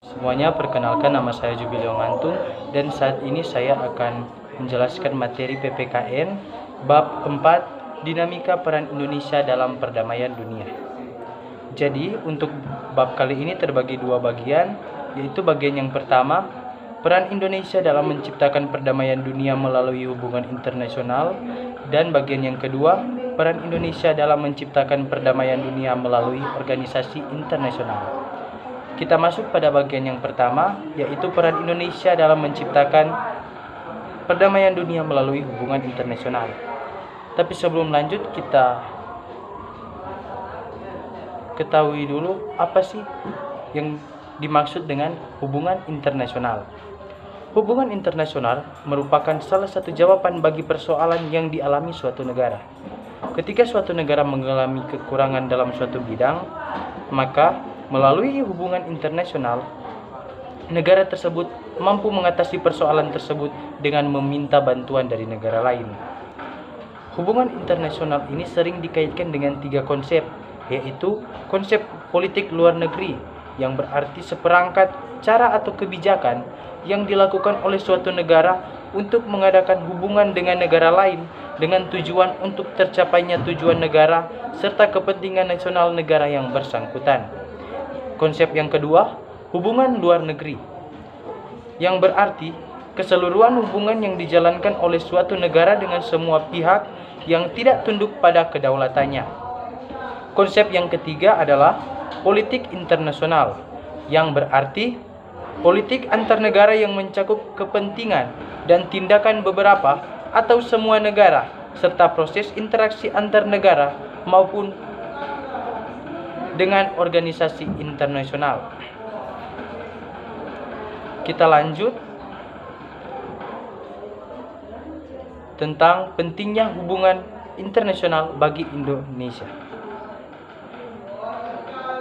Semuanya, perkenalkan, nama saya Jubilio Ngantung dan saat ini saya akan menjelaskan materi PPKN bab 4 Dinamika Peran Indonesia dalam Perdamaian Dunia. Jadi untuk bab kali ini terbagi dua bagian, yaitu bagian yang pertama, peran Indonesia dalam menciptakan perdamaian dunia melalui hubungan internasional, dan bagian yang kedua, peran Indonesia dalam menciptakan perdamaian dunia melalui organisasi internasional. Kita masuk pada bagian yang pertama, yaitu peran Indonesia dalam menciptakan perdamaian dunia melalui hubungan internasional. Tapi sebelum lanjut, kita ketahui dulu apa sih yang dimaksud dengan hubungan internasional. Hubungan internasional merupakan salah satu jawaban bagi persoalan yang dialami suatu negara. Ketika suatu negara mengalami kekurangan dalam suatu bidang, maka melalui hubungan internasional, negara tersebut mampu mengatasi persoalan tersebut dengan meminta bantuan dari negara lain. Hubungan internasional ini sering dikaitkan dengan tiga konsep, yaitu konsep politik luar negeri, yang berarti seperangkat cara atau kebijakan yang dilakukan oleh suatu negara untuk mengadakan hubungan dengan negara lain dengan tujuan untuk tercapainya tujuan negara serta kepentingan nasional negara yang bersangkutan. Konsep yang kedua, hubungan luar negeri, yang berarti keseluruhan hubungan yang dijalankan oleh suatu negara dengan semua pihak yang tidak tunduk pada kedaulatannya. Konsep yang ketiga adalah politik internasional, yang berarti politik antar negara yang mencakup kepentingan dan tindakan beberapa atau semua negara, serta proses interaksi antar negara maupun dengan organisasi internasional. Kita lanjut tentang pentingnya hubungan internasional bagi Indonesia.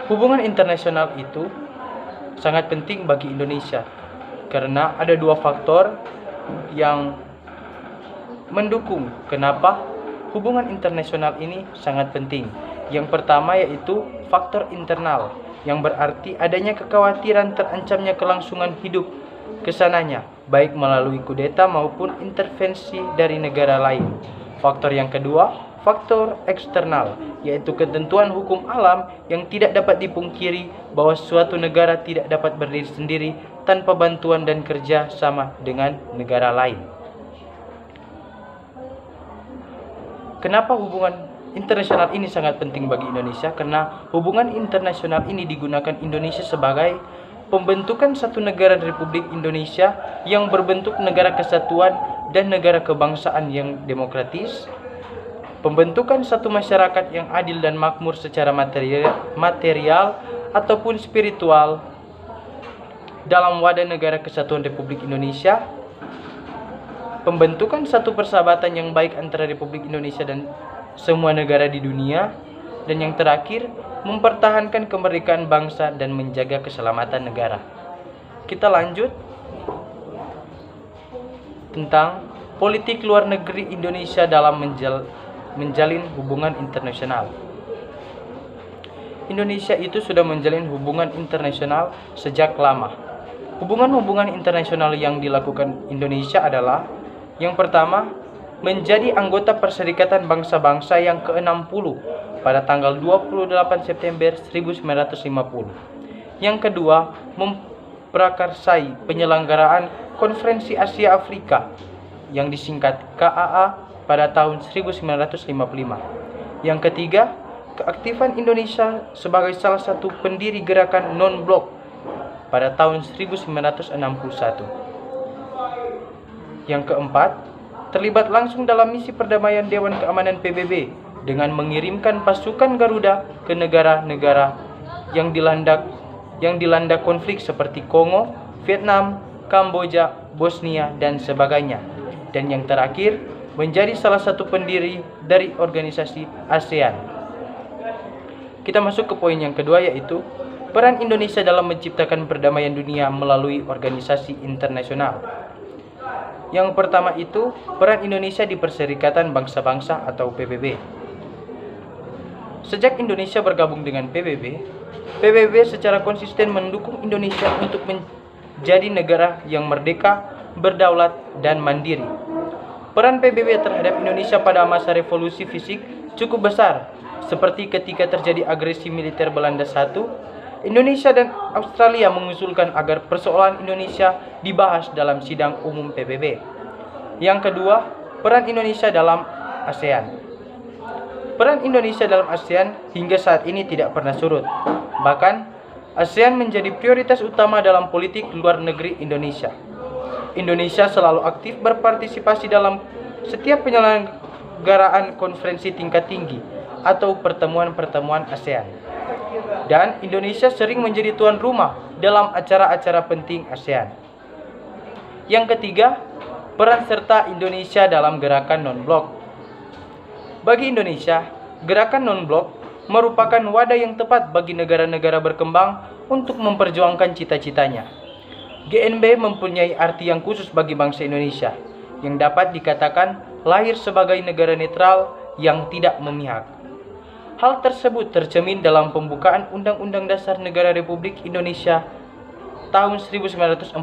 Hubungan internasional itu sangat penting bagi Indonesia karena ada dua faktor yang mendukung kenapa hubungan internasional ini sangat penting. Yang pertama yaitu faktor internal, yang berarti adanya kekhawatiran terancamnya kelangsungan hidup kesananya, baik melalui kudeta maupun intervensi dari negara lain. Faktor yang kedua, faktor eksternal, yaitu ketentuan hukum alam yang tidak dapat dipungkiri bahwa suatu negara tidak dapat berdiri sendiri tanpa bantuan dan kerja sama dengan negara lain. Kenapa hubungan internasional ini sangat penting bagi Indonesia? Karena hubungan internasional ini digunakan Indonesia sebagai pembentukan satu negara Republik Indonesia yang berbentuk negara kesatuan dan negara kebangsaan yang demokratis, pembentukan satu masyarakat yang adil dan makmur secara material ataupun spiritual dalam wadah negara kesatuan Republik Indonesia, pembentukan satu persahabatan yang baik antara Republik Indonesia dan semua negara di dunia, dan yang terakhir, mempertahankan kemerdekaan bangsa dan menjaga keselamatan negara. Kita lanjut tentang politik luar negeri Indonesia dalam menjalin hubungan internasional. Indonesia itu sudah menjalin hubungan internasional sejak lama. Hubungan-hubungan internasional yang dilakukan Indonesia adalah: yang pertama, menjadi anggota Perserikatan Bangsa-Bangsa yang ke-60 pada tanggal 28 September 1950. Yang kedua, memprakarsai penyelenggaraan Konferensi Asia Afrika yang disingkat KAA pada tahun 1955. Yang ketiga, keaktifan Indonesia sebagai salah satu pendiri gerakan non-blok pada tahun 1961. Yang keempat, terlibat langsung dalam misi perdamaian Dewan Keamanan PBB dengan mengirimkan pasukan Garuda ke negara-negara yang dilanda konflik seperti Kongo, Vietnam, Kamboja, Bosnia, dan sebagainya. Dan yang terakhir, menjadi salah satu pendiri dari organisasi ASEAN. Kita masuk ke poin yang kedua, yaitu peran Indonesia dalam menciptakan perdamaian dunia melalui organisasi internasional. Yang pertama itu peran Indonesia di Perserikatan Bangsa-Bangsa atau PBB. Sejak Indonesia bergabung dengan PBB, PBB secara konsisten mendukung Indonesia untuk menjadi negara yang merdeka, berdaulat, dan mandiri. Peran PBB terhadap Indonesia pada masa revolusi fisik cukup besar, seperti ketika terjadi agresi militer Belanda I, Indonesia dan Australia mengusulkan agar persoalan Indonesia dibahas dalam sidang umum PBB. Yang kedua, peran Indonesia dalam ASEAN. Peran Indonesia dalam ASEAN hingga saat ini tidak pernah surut. Bahkan, ASEAN menjadi prioritas utama dalam politik luar negeri Indonesia. Indonesia selalu aktif berpartisipasi dalam setiap penyelenggaraan konferensi tingkat tinggi atau pertemuan-pertemuan ASEAN. Dan Indonesia sering menjadi tuan rumah dalam acara-acara penting ASEAN. Yang ketiga, peran serta Indonesia dalam gerakan non-blok. Bagi Indonesia, gerakan non-blok merupakan wadah yang tepat bagi negara-negara berkembang untuk memperjuangkan cita-citanya. GNB mempunyai arti yang khusus bagi bangsa Indonesia, yang dapat dikatakan lahir sebagai negara netral yang tidak memihak. Hal tersebut tercermin dalam pembukaan Undang-Undang Dasar Negara Republik Indonesia tahun 1945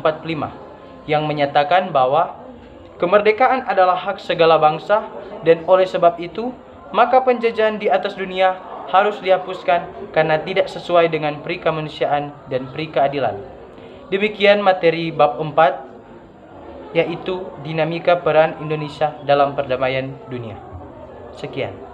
yang menyatakan bahwa kemerdekaan adalah hak segala bangsa dan oleh sebab itu maka penjajahan di atas dunia harus dihapuskan karena tidak sesuai dengan peri kemanusiaan dan peri keadilan. Demikian materi bab 4, yaitu dinamika peran Indonesia dalam perdamaian dunia. Sekian.